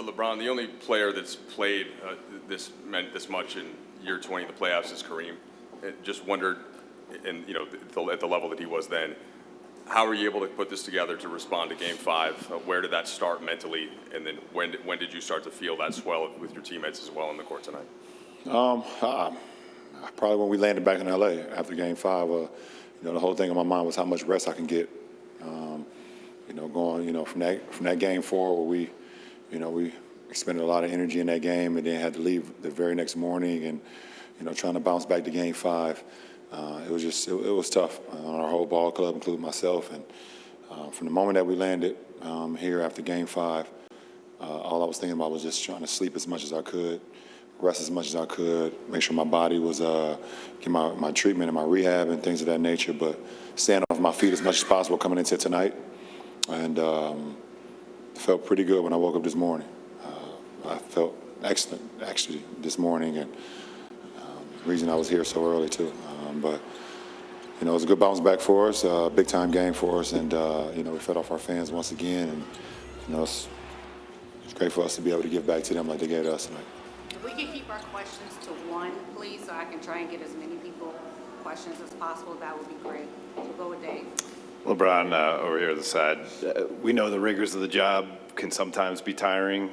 LeBron, the only player that's played this much in year 20 in the playoffs is Kareem. Just wondered, and at the level that he was then, how were you able to put this together to respond to Game 5? Where did that start mentally, and then when did you start to feel that swell with your teammates as well on the court tonight? Probably when we landed back in LA after Game 5. The whole thing on my mind was how much rest I can get. Going from that Game 4 where we expended a lot of energy in that game and then had to leave the very next morning and trying to bounce back to Game 5. It was tough on our whole ball club, including myself. And from the moment that we landed here after Game 5, all I was thinking about was just trying to sleep as much as I could, rest as much as I could, make sure my body was get my treatment and my rehab and things of that nature, but staying off my feet as much as possible coming into tonight. And felt pretty good when I woke up this morning. I felt excellent, actually, this morning, and the reason I was here so early, too. But it was a good bounce back for us, a big-time game for us, and, we fed off our fans once again, and, it's great for us to be able to give back to them like they gave to us tonight. If we can keep our questions to one, please, so I can try and get as many people questions as possible, that would be great. We'll go with Dave. LeBron, over here on the side, we know the rigors of the job can sometimes be tiring,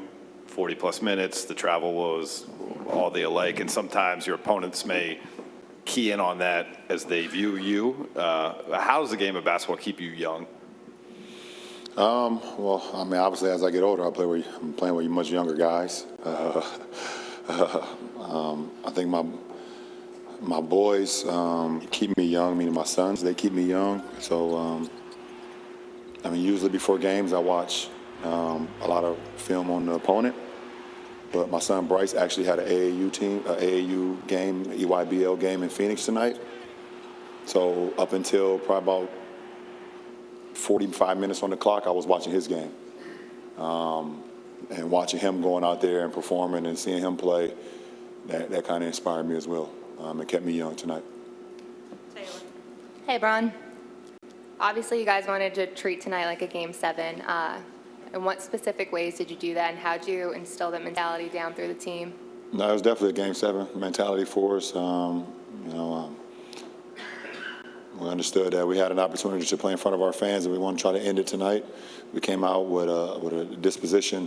40-plus minutes, the travel woes, all the alike, and sometimes your opponents may key in on that as they view you. How does the game of basketball keep you young? Obviously, as I get older, I'm playing with much younger guys. I think my boys keep me young, meaning my sons, they keep me young. So, usually before games, I watch a lot of film on the opponent. But my son Bryce actually had an AAU game, EYBL game in Phoenix tonight. So up until probably about 45 minutes on the clock, I was watching his game. And watching him going out there and performing and seeing him play, that kind of inspired me as well. It kept me young tonight. Taylor. Hey, Bron. Obviously, you guys wanted to treat tonight like a Game 7. In what specific ways did you do that, and how did you instill that mentality down through the team? No, it was definitely a Game 7 mentality for us. We understood that we had an opportunity to play in front of our fans, and we want to try to end it tonight. We came out with a disposition,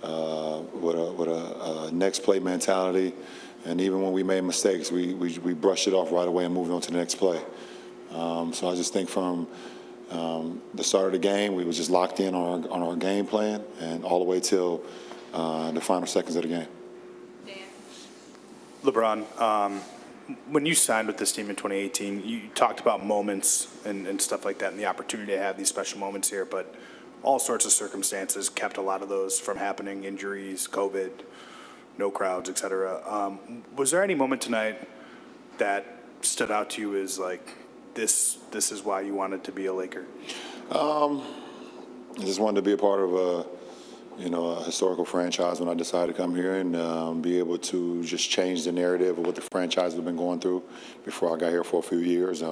with a next play mentality, and even when we made mistakes, we brushed it off right away and moved on to the next play. So I just think from the start of the game, we was just locked in on our game plan, and all the way till the final seconds of the game. Dan. LeBron, when you signed with this team in 2018, you talked about moments and stuff like that and the opportunity to have these special moments here, but all sorts of circumstances kept a lot of those from happening, injuries, COVID, no crowds, et cetera. Was there any moment tonight that stood out to you as like, this is why you wanted to be a Laker? I just wanted to be a part of a historical franchise when I decided to come here and be able to just change the narrative of what the franchise has been going through before I got here for a few years.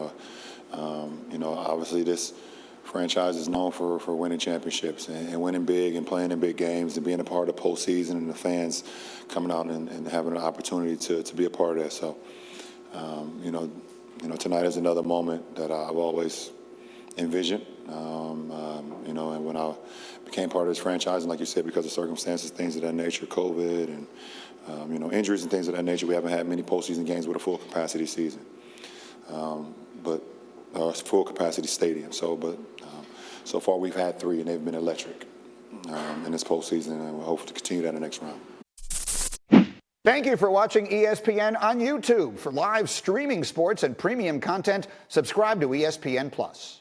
Obviously this franchise is known for winning championships and winning big and playing in big games and being a part of the postseason and the fans coming out and having an opportunity to be a part of that. So, tonight is another moment that I've always envisioned. And when I became part of this franchise, and like you said, because of circumstances, things of that nature, COVID, and injuries and things of that nature, we haven't had many postseason games with a full capacity season, but full capacity stadium. So far we've had 3, and they've been electric in this postseason, and we'll hope to continue that in the next round. Thank you for watching ESPN on YouTube. For live streaming sports and premium content, subscribe to ESPN+.